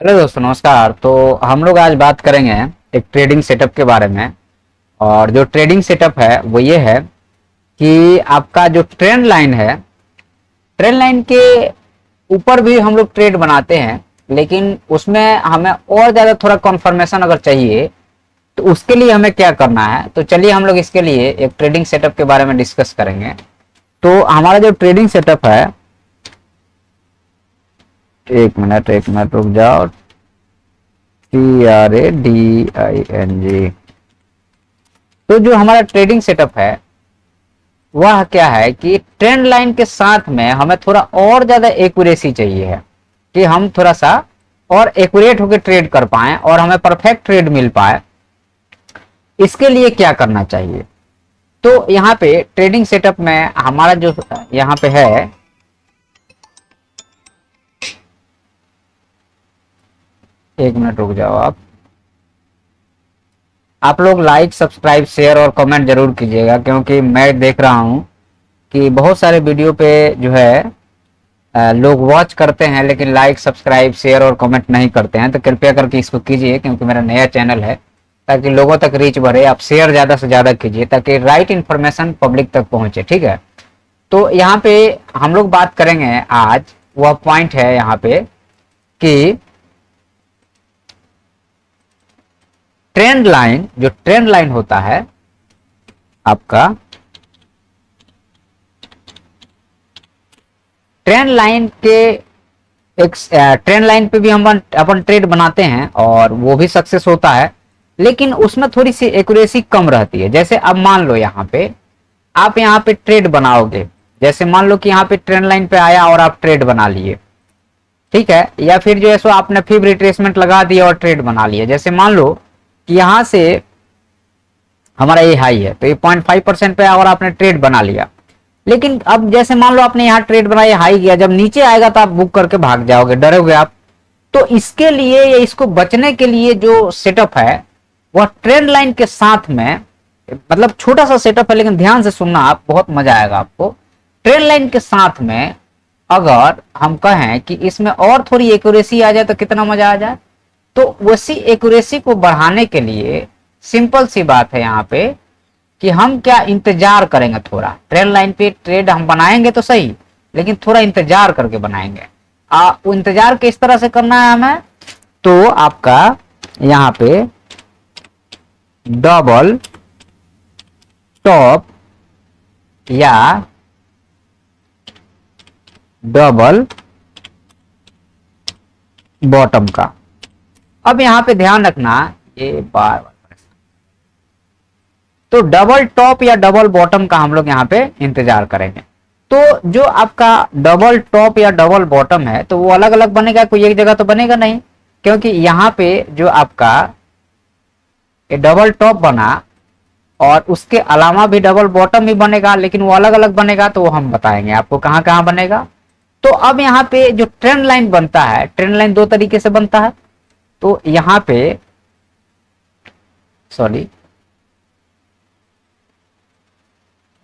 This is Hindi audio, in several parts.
हेलो दोस्तों, नमस्कार। तो हम लोग आज बात करेंगे एक ट्रेडिंग सेटअप के बारे में। और जो ट्रेडिंग सेटअप है वो ये है कि आपका जो ट्रेंड लाइन है, ट्रेंड लाइन के ऊपर भी हम लोग ट्रेड बनाते हैं, लेकिन उसमें हमें और ज़्यादा थोड़ा कन्फर्मेशन अगर चाहिए तो उसके लिए हमें क्या करना है। तो चलिए हम लोग इसके लिए एक ट्रेडिंग सेटअप के बारे में डिस्कस करेंगे। तो हमारा जो ट्रेडिंग सेटअप है, एक मिनट रुक जाओ। TRADING। तो जो हमारा ट्रेडिंग सेटअप है वह क्या है कि ट्रेंड लाइन के साथ में हमें थोड़ा और ज्यादा एक्यूरेसी चाहिए है कि हम थोड़ा सा और एक्यूरेट होकर ट्रेड कर पाए और हमें परफेक्ट ट्रेड मिल पाए। इसके लिए क्या करना चाहिए? तो यहाँ पे ट्रेडिंग सेटअप में हमारा जो यहाँ पे है, एक मिनट रुक जाओ। आप लोग लाइक, सब्सक्राइब, शेयर और कमेंट जरूर कीजिएगा, क्योंकि मैं देख रहा हूँ कि बहुत सारे वीडियो पे जो है लोग वॉच करते हैं लेकिन लाइक, सब्सक्राइब, शेयर और कमेंट नहीं करते हैं। तो कृपया करके इसको कीजिए, क्योंकि मेरा नया चैनल है, ताकि लोगों तक रीच बढ़े। आप शेयर ज़्यादा से ज़्यादा कीजिए ताकि राइट इन्फॉर्मेशन पब्लिक तक पहुँचे, ठीक है। तो यहाँ पे हम लोग बात करेंगे आज, वह पॉइंट है यहाँ पे कि ट्रेंड लाइन, जो ट्रेंड लाइन होता है आपका, ट्रेंड लाइन के एक ट्रेंड लाइन पे भी हम अपन ट्रेड बनाते हैं और वो भी सक्सेस होता है, लेकिन उसमें थोड़ी सी एक्यूरेसी कम रहती है। जैसे अब मान लो यहाँ पे आप यहाँ पे ट्रेड बनाओगे, जैसे मान लो कि यहाँ पे ट्रेंड लाइन पे आया और आप ट्रेड बना लिए, ठीक है। या फिर जो है सो आपने फिर रिट्रेसमेंट लगा दिया और ट्रेड बना लिया। जैसे मान लो कि यहाँ से हमारा ये हाई है, तो ये 0.5% पे और आपने ट्रेड बना लिया, लेकिन अब जैसे मान लो आपने यहाँ ट्रेड बनाया, हाई गया, जब नीचे आएगा तो आप बुक करके भाग जाओगे, डरोगे आप। तो इसके लिए या इसको बचने के लिए जो सेटअप है वह ट्रेंड लाइन के साथ में, मतलब छोटा सा सेटअप है लेकिन ध्यान से सुनना आप, बहुत मजा आएगा आपको। ट्रेंड लाइन के साथ में अगर हम कहें कि इसमें और थोड़ी एक्यूरेसी आ जाए तो कितना मजा आ जाए। तो वैसी एक्यूरेसी को बढ़ाने के लिए सिंपल सी बात है यहाँ पे कि हम क्या इंतजार करेंगे। थोड़ा ट्रेंड लाइन पे ट्रेड हम बनाएंगे तो सही, लेकिन थोड़ा इंतजार करके बनाएंगे। वो इंतजार किस तरह से करना है हमें? तो आपका यहाँ पे डबल टॉप या डबल बॉटम का, अब यहाँ पे ध्यान रखना, ये बार बार, तो डबल टॉप या डबल बॉटम का हम लोग यहाँ पे इंतजार करेंगे। तो जो आपका डबल टॉप या डबल बॉटम है तो वो अलग अलग बनेगा, कोई एक जगह तो बनेगा नहीं, क्योंकि यहाँ पे जो आपका ये डबल टॉप बना और उसके अलावा भी डबल बॉटम भी बनेगा, लेकिन वो अलग अलग बनेगा, तो वो हम बताएंगे आपको कहाँ कहाँ बनेगा। तो अब यहाँ पे जो ट्रेंड लाइन बनता है, ट्रेंड लाइन दो तरीके से बनता है। तो यहाँ पे सॉरी,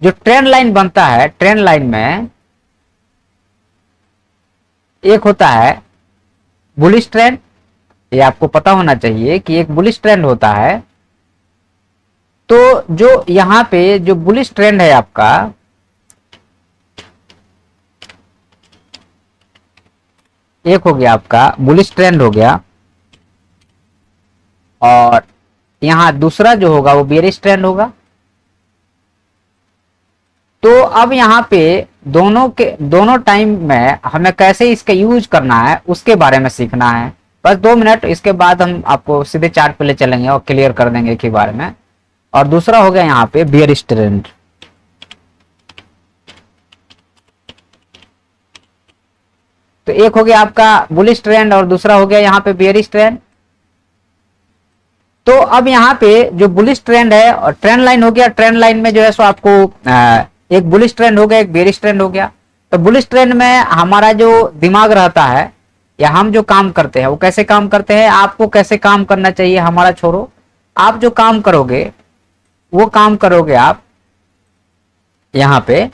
जो ट्रेंड लाइन बनता है, ट्रेंड लाइन में एक होता है बुलिश ट्रेंड। ये आपको पता होना चाहिए कि एक बुलिश ट्रेंड होता है। तो जो यहां पे जो बुलिश ट्रेंड है आपका, एक हो गया आपका बुलिश ट्रेंड हो गया, और यहां दूसरा जो होगा वो बेरिश ट्रेंड होगा। तो अब यहाँ पे दोनों टाइम में हमें कैसे इसका यूज करना है उसके बारे में सीखना है। बस 2 मिनट, इसके बाद हम आपको सीधे चार्ट पे ले चलेंगे और क्लियर कर देंगे एक ही बार में। और दूसरा हो गया यहाँ पे बियरिश ट्रेंड। तो एक हो गया आपका बुलिश ट्रेंड और दूसरा हो गया यहाँ पे बियरिश ट्रेंड। तो अब यहाँ पे जो बुलिश ट्रेंड है और ट्रेंड लाइन हो गया, ट्रेंड लाइन में जो है सो आपको एक बुलिश ट्रेंड हो गया, एक बेरिश ट्रेंड हो गया। तो बुलिश ट्रेंड में हमारा जो दिमाग रहता है या हम जो काम करते हैं वो कैसे काम करते हैं, आपको कैसे काम करना चाहिए हमारा छोड़ो, आप जो काम करोगे वो काम करोगे आप यहाँ पे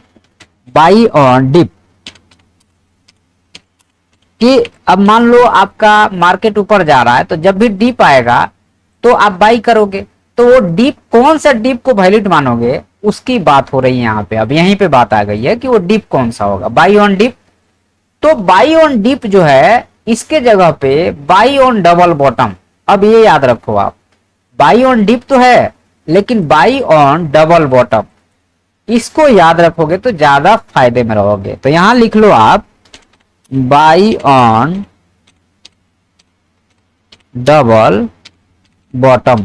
बाई ऑन डिप। कि अब मान लो आपका मार्केट ऊपर जा रहा है, तो जब भी डीप आएगा तो आप बाई करोगे, तो वो डीप कौन सा डीप को वैलिड मानोगे उसकी बात हो रही है यहाँ पे। अब यहीं पे बात आ गई है कि वो डीप कौन सा होगा, बाई ऑन डीप। तो बाई ऑन डीप जो है इसके जगह पे बाई ऑन डबल बॉटम। अब ये याद रखो आप, बाई ऑन डीप तो है लेकिन बाई ऑन डबल बॉटम, इसको याद रखोगे तो ज्यादा फायदे में रहोगे। तो यहां लिख लो आप बाई ऑन डबल बॉटम,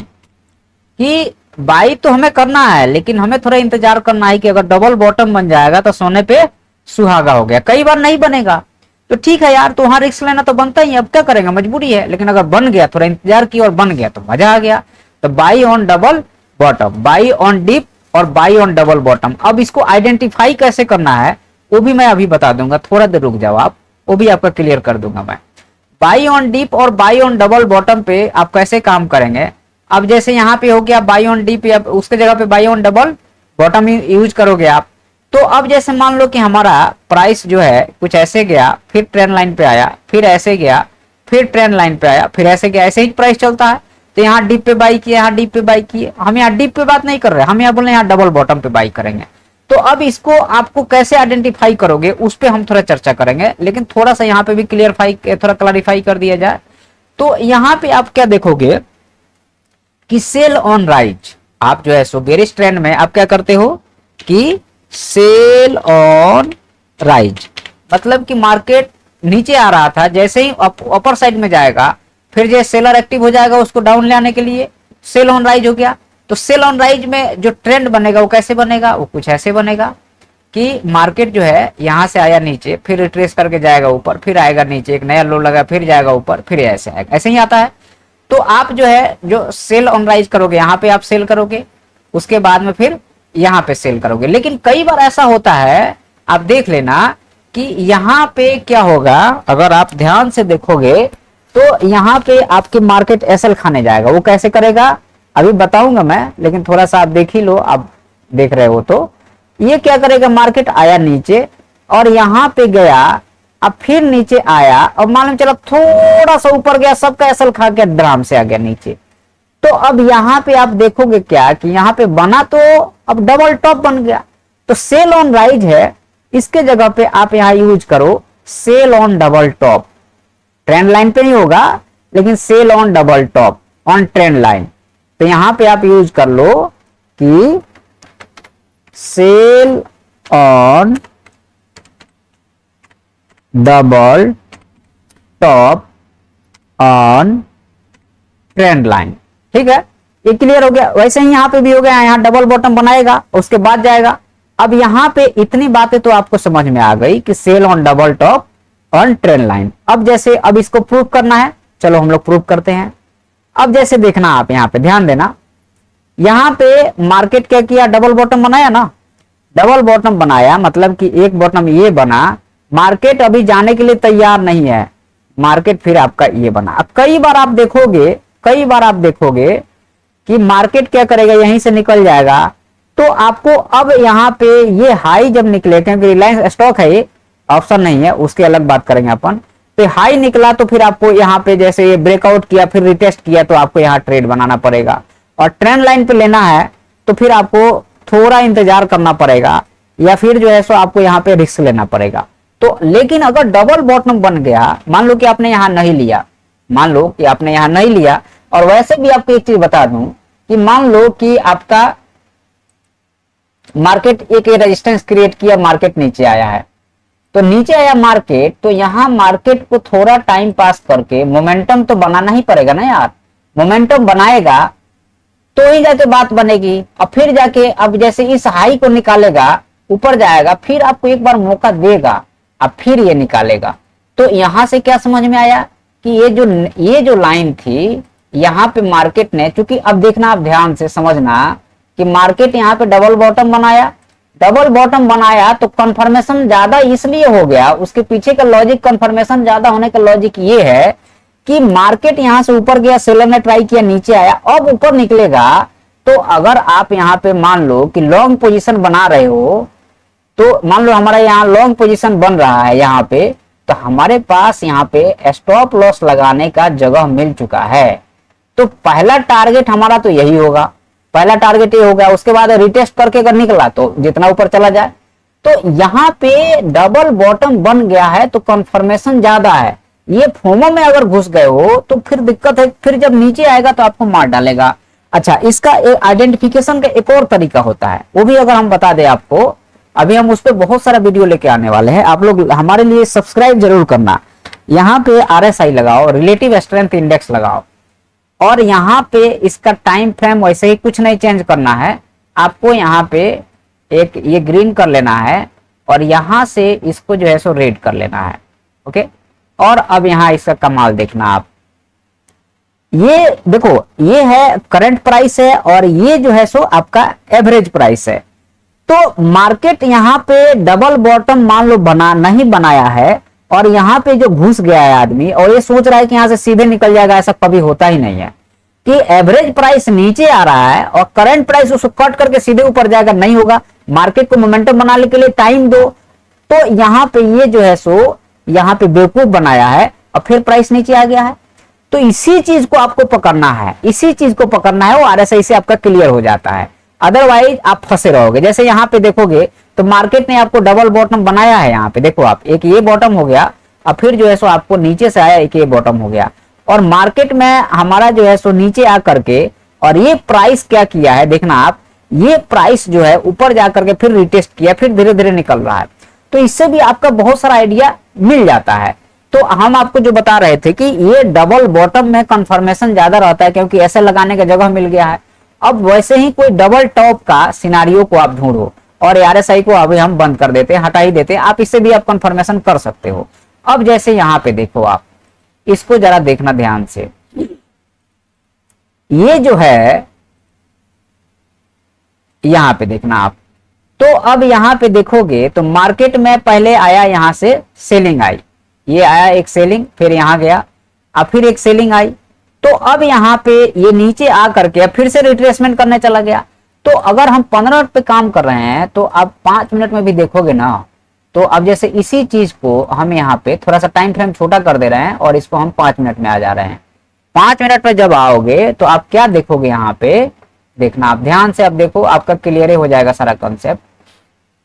कि बाई तो हमें करना है लेकिन हमें थोड़ा इंतजार करना है कि अगर डबल बॉटम बन जाएगा तो सोने पे सुहागा हो गया। कई बार नहीं बनेगा तो ठीक है यार, तो वहां रिस्क लेना तो बनता ही है, अब क्या करेंगे, मजबूरी है। लेकिन अगर बन गया, थोड़ा इंतजार किया और बन गया तो मजा आ गया। तो by on double bottom, by on deep और बाई ऑन डबल बॉटम। अब इसको आइडेंटिफाई कैसे करना है वो भी मैं अभी बता दूंगा, थोड़ा देर रुक जाओ आप, वो भी आपका क्लियर कर दूंगा मैं। बाई ऑन डीप और बाई ऑन डबल बॉटम पे आप कैसे काम करेंगे। अब जैसे यहाँ पे हो गया बाई ऑन डीप, या उसके जगह पे by on double bottom use करोगे आप। तो अब जैसे मान लो कि हमारा प्राइस जो है कुछ ऐसे गया, फिर ट्रेंड लाइन पे आया, फिर ऐसे गया, फिर ट्रेंड लाइन पे आया, फिर ऐसे गया, ऐसे ही प्राइस चलता है। तो यहाँ डीप पे बाई किए, यहाँ डीप पे बाई किए। हम यहाँ डीप पे बात नहीं कर रहे, हम यहाँ बोल रहे हैं यहाँ डबल बॉटम पे बाई करेंगे। तो अब इसको आपको कैसे आइडेंटिफाई करोगे उस पर हम थोड़ा चर्चा करेंगे, लेकिन थोड़ा सा यहाँ पे भी थोड़ा क्लैरिफाई कर दिया जाए। तो यहाँ पे आप क्या देखोगे कि सेल ऑन राइज, आप जो है सो बेरिश ट्रेंड में आप क्या करते हो कि सेल ऑन राइज, मतलब कि मार्केट नीचे आ रहा था, जैसे ही अपर साइड में जाएगा फिर जो सेलर एक्टिव हो जाएगा उसको डाउन ले आने के लिए सेल ऑन राइज हो गया। तो सेल ऑन राइज में जो ट्रेंड बनेगा वो कैसे बनेगा, वो कुछ ऐसे बनेगा कि मार्केट जो है यहां से आया नीचे, फिर रिट्रेस करके जाएगा ऊपर, फिर आएगा नीचे, एक नया लो लगा, फिर जाएगा ऊपर, फिर ऐसे आएगा, ऐसे ही आता है। तो आप जो है जो सेल ऑन राइज करोगे, यहाँ पे आप सेल करोगे, उसके बाद में फिर यहाँ पे सेल करोगे। लेकिन कई बार ऐसा होता है, आप देख लेना कि यहाँ पे क्या होगा, अगर आप ध्यान से देखोगे तो यहाँ पे आपके मार्केट एसएल खाने जाएगा। वो कैसे करेगा अभी बताऊंगा मैं, लेकिन थोड़ा सा आप देख ही लो, आप देख रहे हो। तो ये क्या करेगा, मार्केट आया नीचे और यहाँ पे गया, अब फिर नीचे आया और मालूम चला थोड़ा सा ऊपर गया, सबका एसएल खा के ड्राम से आ गया नीचे। तो अब यहाँ पे आप देखोगे क्या कि यहाँ पे बना तो अब डबल टॉप बन गया। तो सेल ऑन राइज है, इसके जगह पे आप यहाँ यूज करो sell on double top. Trend line पे नहीं होगा लेकिन sell on double top on trend line. तो यहां पे आप यूज कर लो कि sell on double top on trend line. ठीक है, ये क्लियर हो गया। वैसे ही यहां पे भी हो गया, यहां डबल बॉटम बनाएगा उसके बाद जाएगा। अब यहां पे इतनी बातें तो आपको समझ में आ गई कि sell on double top on trend line. अब जैसे अब इसको प्रूव करना है, चलो हम लोग प्रूव करते हैं। अब जैसे देखना, आप यहां पे ध्यान देना, यहां पे मार्केट क्या किया, डबल बॉटम बनाया ना, डबल बॉटम बनाया मतलब कि एक बॉटम ये बना, मार्केट अभी जाने के लिए तैयार नहीं है, मार्केट फिर आपका ये बना। अब कई बार आप देखोगे कि मार्केट क्या करेगा, यहीं से निकल जाएगा। तो आपको अब यहाँ पे ये हाई जब निकले, क्योंकि रिलायंस स्टॉक है ये, ऑप्शन नहीं है, उसकी अलग बात करेंगे अपन। तो हाई निकला तो फिर आपको यहाँ पे जैसे ये ब्रेकआउट किया, फिर रिटेस्ट किया, तो आपको यहाँ ट्रेड बनाना पड़ेगा। और ट्रेंड लाइन पे लेना है तो फिर आपको थोड़ा इंतजार करना पड़ेगा, या फिर जो है सो आपको यहाँ पे रिस्क लेना पड़ेगा। तो लेकिन अगर डबल बॉटम बन गया, मान लो कि आपने यहाँ नहीं लिया, और वैसे भी आपको एक चीज बता दूं कि मान लो कि आपका मार्केट एक रेजिस्टेंस क्रिएट किया, मार्केट नीचे आया है, तो नीचे आया मार्केट, तो यहां मार्केट को थोड़ा टाइम पास करके मोमेंटम तो बनाना ही पड़ेगा ना यार। मोमेंटम बनाएगा तो ही जाके बात बनेगी। और फिर जाके अब जैसे इस हाई को निकालेगा, ऊपर जाएगा, फिर आपको एक बार मौका देगा, अब फिर ये निकालेगा। तो यहां से क्या समझ में आया कि ये जो लाइन थी, यहां पे मार्केट ने, चूंकि अब देखना, आप ध्यान से समझना कि मार्केट यहाँ पे डबल बॉटम बनाया तो कंफर्मेशन ज्यादा इसलिए हो गया, उसके पीछे का लॉजिक, कंफर्मेशन ज्यादा होने का लॉजिक ये है कि मार्केट यहां से ऊपर गया, सेलर ने ट्राई किया, नीचे आया, अब ऊपर निकलेगा। तो अगर आप यहाँ पे मान लो कि लॉन्ग पोजीशन बना रहे हो, तो मान लो हमारा यहाँ लॉन्ग पोजीशन बन रहा है यहाँ पे, तो हमारे पास यहाँ पे स्टॉप लॉस लगाने का जगह मिल चुका है। तो पहला टारगेट हमारा तो यही होगा, पहला टारगेट ये हो गया। उसके बाद रिटेस्ट करके अगर निकला तो जितना ऊपर चला जाए। तो यहाँ पे डबल बॉटम बन गया है तो कंफर्मेशन ज्यादा है। ये फोमो में अगर घुस गए हो तो फिर दिक्कत है, फिर जब नीचे आएगा तो आपको मार डालेगा। अच्छा, इसका एक आइडेंटिफिकेशन का एक और तरीका होता है, वो भी अगर हम बता दें आपको, अभी हम उस पर बहुत सारा वीडियो लेके आने वाले हैं। आप लोग हमारे लिए सब्सक्राइब जरूर करना। यहाँ पे RSI लगाओ, रिलेटिव स्ट्रेंथ इंडेक्स लगाओ, और यहाँ पे इसका टाइम फ्रेम वैसे ही कुछ नहीं चेंज करना है आपको। यहाँ पे एक ये ग्रीन कर लेना है और यहाँ से इसको जो है सो रेड कर लेना है। ओके, और अब यहाँ इसका कमाल देखना आप, ये देखो ये है करंट प्राइस है और ये जो है सो आपका एवरेज प्राइस है। तो मार्केट यहाँ पे डबल बॉटम मान लो नहीं बनाया है और यहाँ पे जो घुस गया है आदमी और ये सोच रहा है कि यहाँ से सीधे निकल जाएगा, ऐसा कभी होता ही नहीं है कि एवरेज प्राइस नीचे आ रहा है और करंट प्राइस उसको कट करके सीधे ऊपर जाएगा, नहीं होगा। मार्केट को मोमेंटम बनाने के लिए टाइम दो। तो यहाँ पे ये जो है सो यहाँ पे बेवकूफ बनाया है और फिर प्राइस नीचे आ गया है। तो इसी चीज को आपको पकड़ना है, इसी चीज को पकड़ना है, वो RSI से आपका क्लियर हो जाता है। अदरवाइज आप फंसे रहोगे। जैसे यहाँ पे देखोगे तो मार्केट ने आपको डबल बॉटम बनाया है। यहाँ पे देखो आप, एक ये बॉटम हो गया और फिर जो है सो आपको नीचे से आया एक ये बॉटम हो गया, और मार्केट में हमारा जो है सो नीचे आ करके और ये प्राइस क्या किया है देखना आप, ये प्राइस जो है ऊपर जा करके फिर रिटेस्ट किया, फिर धीरे धीरे निकल रहा है। तो इससे भी आपका बहुत सारा आइडिया मिल जाता है। तो हम आपको जो बता रहे थे कि ये डबल बॉटम में कंफर्मेशन ज्यादा रहता है क्योंकि ऐसे लगाने का जगह मिल गया है। अब वैसे ही कोई डबल टॉप का सिनारियो को आप ढूंढो, और RSI को अभी हम बंद कर देते हैं, हटा ही देते हैं। आप इससे भी आप कंफर्मेशन कर सकते हो। अब जैसे यहाँ पे देखो आप, इसको जरा देखना ध्यान से, ये जो है यहाँ पे देखना आप। तो अब यहाँ पे देखोगे तो मार्केट में पहले आया यहाँ से सेलिंग आई, ये आया एक सेलिंग, फिर यहाँ गया, अब फिर एक सेलिंग आई। तो अब यहाँ पे ये नीचे आ करके फिर से रिट्रेसमेंट करने चला गया। तो अगर हम 15 मिनट पे काम कर रहे हैं तो अब 5 मिनट में भी देखोगे ना, तो अब जैसे इसी चीज को हम यहाँ पे थोड़ा सा टाइम फ्रेम छोटा कर दे रहे हैं और इसको हम 5 मिनट में आ जा रहे हैं। 5 मिनट में जब आओगे तो आप क्या देखोगे, यहाँ पे देखना आप ध्यान से, अब देखो आपका क्लियर हो जाएगा सारा कॉन्सेप्ट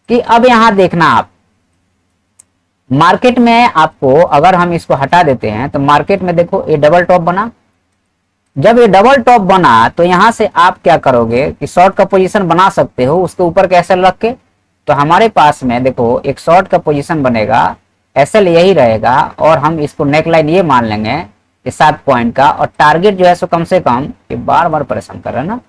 कि अब यहाँ देखना आप, मार्केट में आपको अगर हम इसको हटा देते हैं तो मार्केट में देखो ये डबल टॉप बना। जब ये डबल टॉप बना तो यहां से आप क्या करोगे कि शॉर्ट का पोजीशन बना सकते हो उसके ऊपर का SL रख के। तो हमारे पास में देखो एक शॉर्ट का पोजीशन बनेगा, SL यही रहेगा, और हम इसको नेकलाइन ये मान लेंगे कि 7 पॉइंट का, और टारगेट जो है सो कम से कम, ये बार बार परेशान कर रहे हैं ना,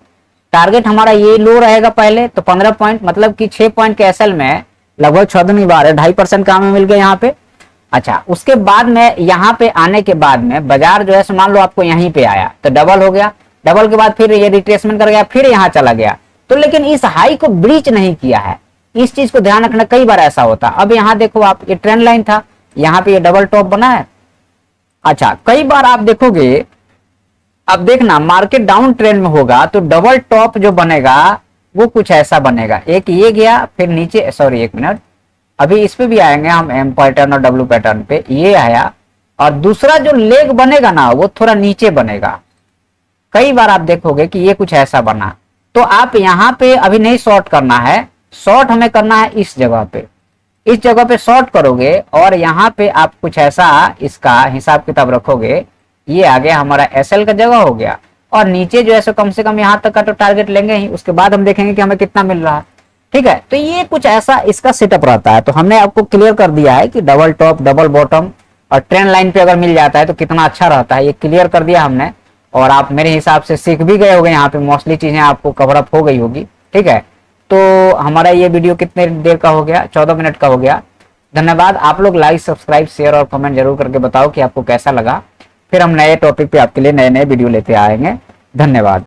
टारगेट हमारा ये लो रहेगा पहले तो 15 पॉइंट, मतलब कि 6 पॉइंट के SL में लगभग 14 बार है, 2.5% का हमें मिल गया यहाँ पे। अच्छा, उसके बाद में यहाँ पे आने के बाद में बाजार जो है सो मान लो आपको यहीं पे आया तो डबल हो गया, डबल के बाद फिर ये रिट्रेसमेंट कर गया, फिर यहाँ चला गया। तो लेकिन इस हाई को ब्रीच नहीं किया है, इस चीज को ध्यान रखना, कई बार ऐसा होता। अब यहाँ देखो आप, ये ट्रेंड लाइन था, यहाँ पे ये डबल टॉप बना है। अच्छा, कई बार आप देखोगे, अब देखना मार्केट डाउन ट्रेंड में होगा तो डबल टॉप जो बनेगा वो कुछ ऐसा बनेगा, एक ये गया फिर नीचे, सॉरी एक मिनट, अभी इस पे भी आएंगे हम, M पैटर्न और W पैटर्न पे, ये आया, और दूसरा जो लेग बनेगा ना वो थोड़ा नीचे बनेगा। कई बार आप देखोगे कि ये कुछ ऐसा बना, तो आप यहाँ पे अभी नहीं शॉर्ट करना है, शॉर्ट हमें करना है इस जगह पे, इस जगह पे शॉर्ट करोगे और यहाँ पे आप कुछ ऐसा इसका हिसाब किताब रखोगे, ये आ गया हमारा SL का जगह हो गया, और नीचे जो है सो कम से कम यहाँ तक का तो टारगेट लेंगे ही, उसके बाद हम देखेंगे कि हमें कितना मिल रहा है। ठीक है, तो ये कुछ ऐसा इसका सेटअप रहता है। तो हमने आपको क्लियर कर दिया है कि डबल टॉप, डबल बॉटम और ट्रेंड लाइन पे अगर मिल जाता है तो कितना अच्छा रहता है, ये क्लियर कर दिया हमने, और आप मेरे हिसाब से सीख भी गए होंगे, यहाँ पे मोस्टली चीजें आपको कवर अप हो गई होगी। ठीक है, तो हमारा ये वीडियो कितने देर का हो गया, 14 मिनट का हो गया। धन्यवाद। आप लोग लाइक, सब्सक्राइब, शेयर और कमेंट जरूर करके बताओ कि आपको कैसा लगा। फिर हम नए टॉपिक पे आपके लिए नए नए वीडियो लेते आएंगे। धन्यवाद।